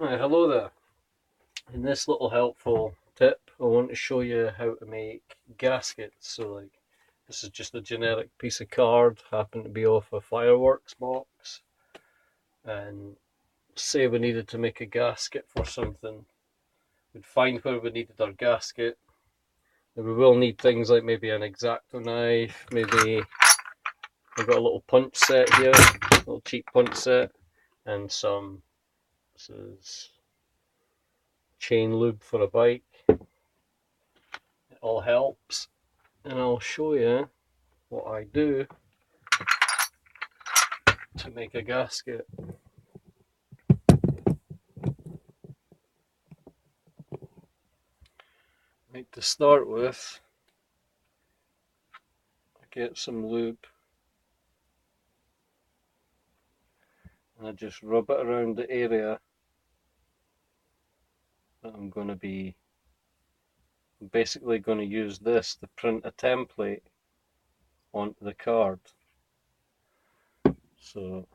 Right, hello there. In this little helpful tip, I want to show you how to make gaskets. This is just a generic piece of card, happened to be off a fireworks box. And say we needed to make a gasket for something, we'd find where we needed our gasket. And we will need things like maybe an X-Acto knife, maybe I've got a little punch set here, a little cheap punch set, and this is chain lube for a bike. It all helps. And I'll show you what I do to make a gasket. Right, to start with, I get some lube and I just rub it around the area that I'm going to be basically going to use this to print a template onto the card. So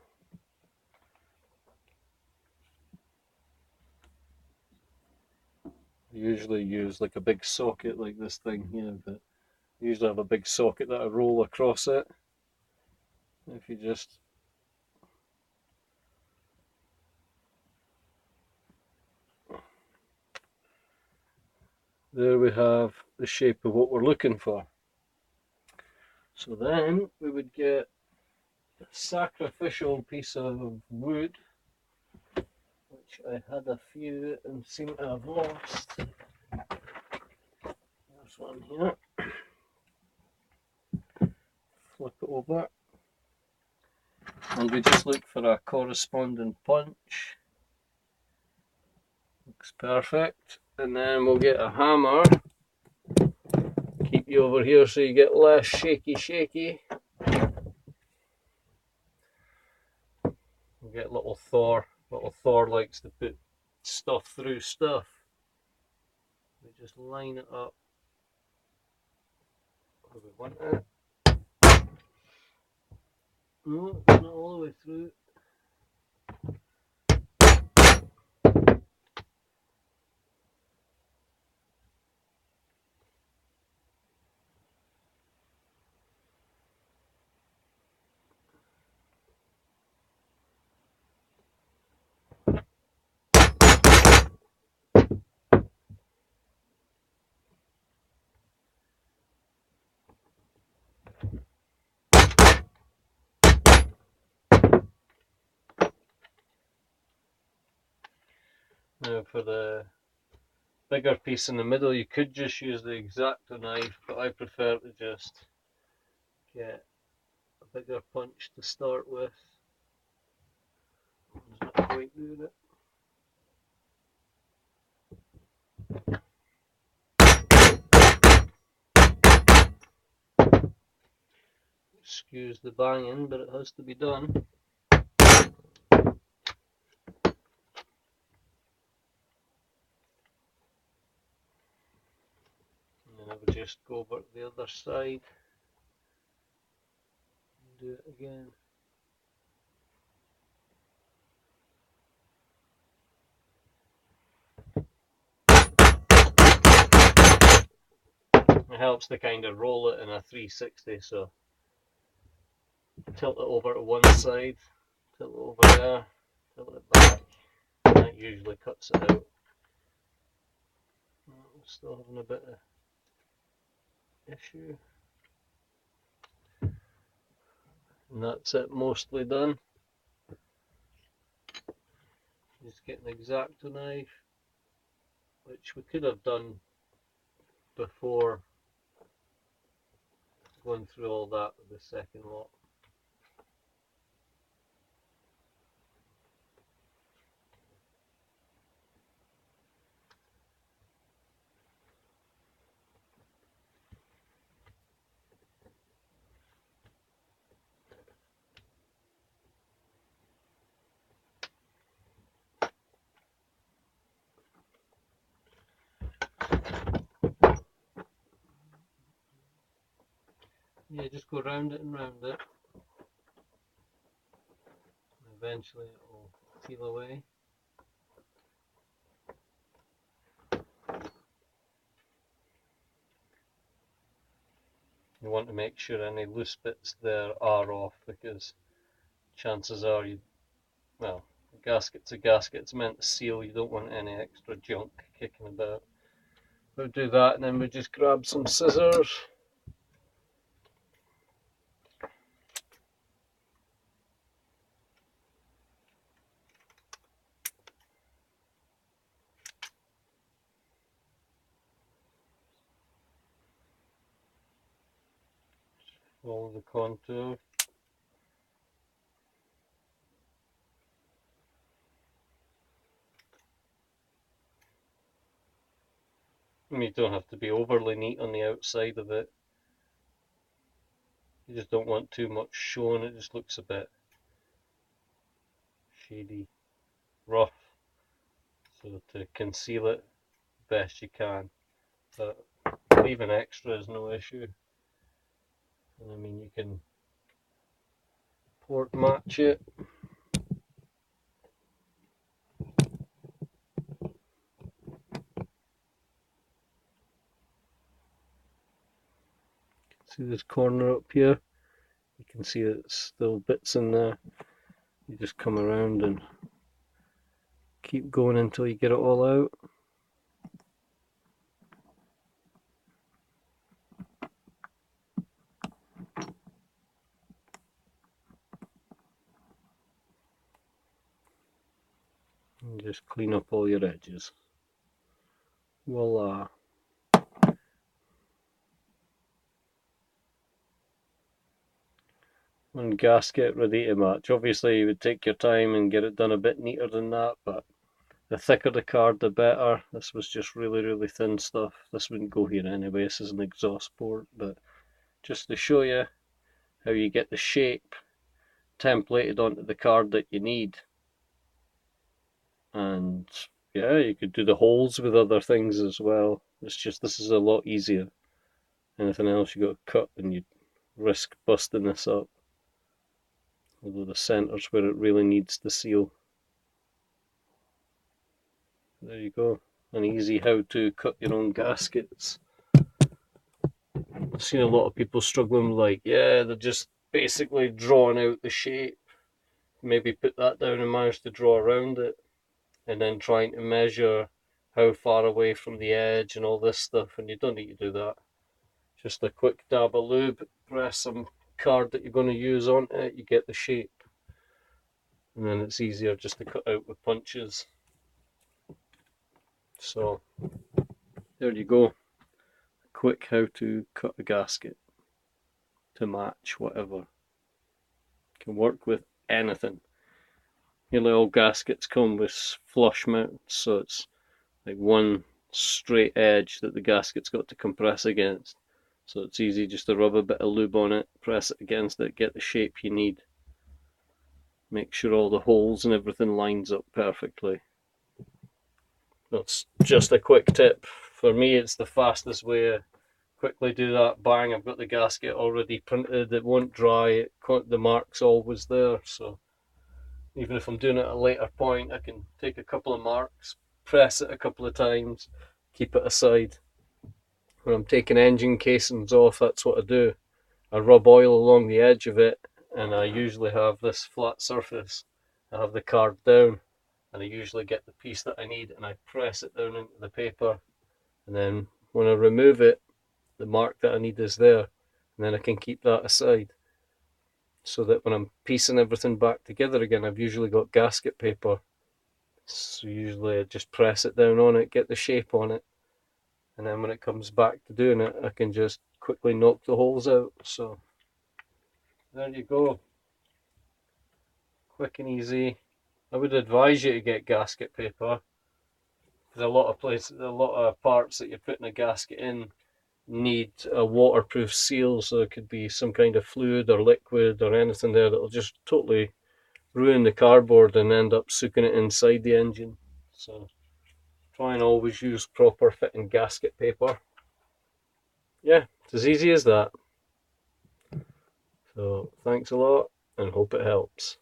I usually use like a big socket like this thing here, but I usually have a big socket that I roll across it. If you just there we have the shape of what we're looking for. So then we would get a sacrificial piece of wood, which I had a few and seem to have lost. There's one here. Flip it over. And we just look for a corresponding punch. Looks perfect. And then we'll get a hammer. Keep you over here so you get less shaky. We'll get little Thor. Little Thor likes to put stuff through stuff. We just line it up where we want it. No, it's not all the way through. Now for the bigger piece in the middle, you could just use the X-Acto knife, but I prefer to just get a bigger punch to start with. There's no point doing it. Excuse the banging, but it has to be done. And then I would just go over to the other side and do it again. It helps to kind of roll it in a 360, so tilt it over to one side, tilt it over there, tilt it back, and that usually cuts it out. I'm still having a bit of issue. And that's it, mostly done. Just get an X-Acto knife, which we could have done before going through all that with the second lot. Yeah, just go round it and round it. Eventually it will peel away. You want to make sure any loose bits there are off, because chances are well, a gasket's a gasket, it's meant to seal, you don't want any extra junk kicking about. We'll do that, and then we just grab some scissors. Follow the contour. And you don't have to be overly neat on the outside of it. You just don't want too much showing, it just looks a bit shady, rough. So to conceal it best you can, but leaving extra is no issue. And I mean, you can port match it. See this corner up here? You can see that it's still bits in there. You just come around and keep going until you get it all out. And just clean up all your edges. Voila. One gasket ready to match. Obviously you would take your time and get it done a bit neater than that, but the thicker the card the better. This was just really thin stuff. This wouldn't go here anyway, this is an exhaust port, but just to show you how you get the shape templated onto the card that you need. And yeah, you could do the holes with other things as well. It's just, this is a lot easier. Anything else you got to cut and you'd risk busting this up. Although the centre's where it really needs to seal. There you go. An easy how to cut your own gaskets. I've seen a lot of people struggling, like, yeah, they're just basically drawing out the shape. Maybe put that down and manage to draw around it. And then trying to measure how far away from the edge and all this stuff. And you don't need to do that. Just a quick dab of lube, press some card that you're going to use on it, you get the shape. And then it's easier just to cut out with punches. So there you go. Quick how to cut a gasket to match whatever. Can work with anything. Nearly all gaskets come with flush mounts, so it's like one straight edge that the gasket's got to compress against. So it's easy just to rub a bit of lube on it, press it against it, get the shape you need. Make sure all the holes and everything lines up perfectly. That's just a quick tip. For me, it's the fastest way. Quickly do that, bang, I've got the gasket already printed, it won't dry, the mark's always there, so even if I'm doing it at a later point, I can take a couple of marks, press it a couple of times, keep it aside. When I'm taking engine casings off, that's what I do. I rub oil along the edge of it, and I usually have this flat surface. I have the card down, and I usually get the piece that I need, and I press it down into the paper, and then when I remove it, the mark that I need is there, and then I can keep that aside. So that when I'm piecing everything back together again, I've usually got gasket paper. So usually I just press it down on it, get the shape on it, and then when it comes back to doing it, I can just quickly knock the holes out. So there you go. Quick and easy. I would advise you to get gasket paper, because a lot of places, a lot of parts that you're putting a gasket in need a waterproof seal, so it could be some kind of fluid or liquid or anything there that'll just totally ruin the cardboard and end up soaking it inside the engine. So try and always use proper fitting gasket paper. Yeah, it's as easy as that. So thanks a lot and hope it helps.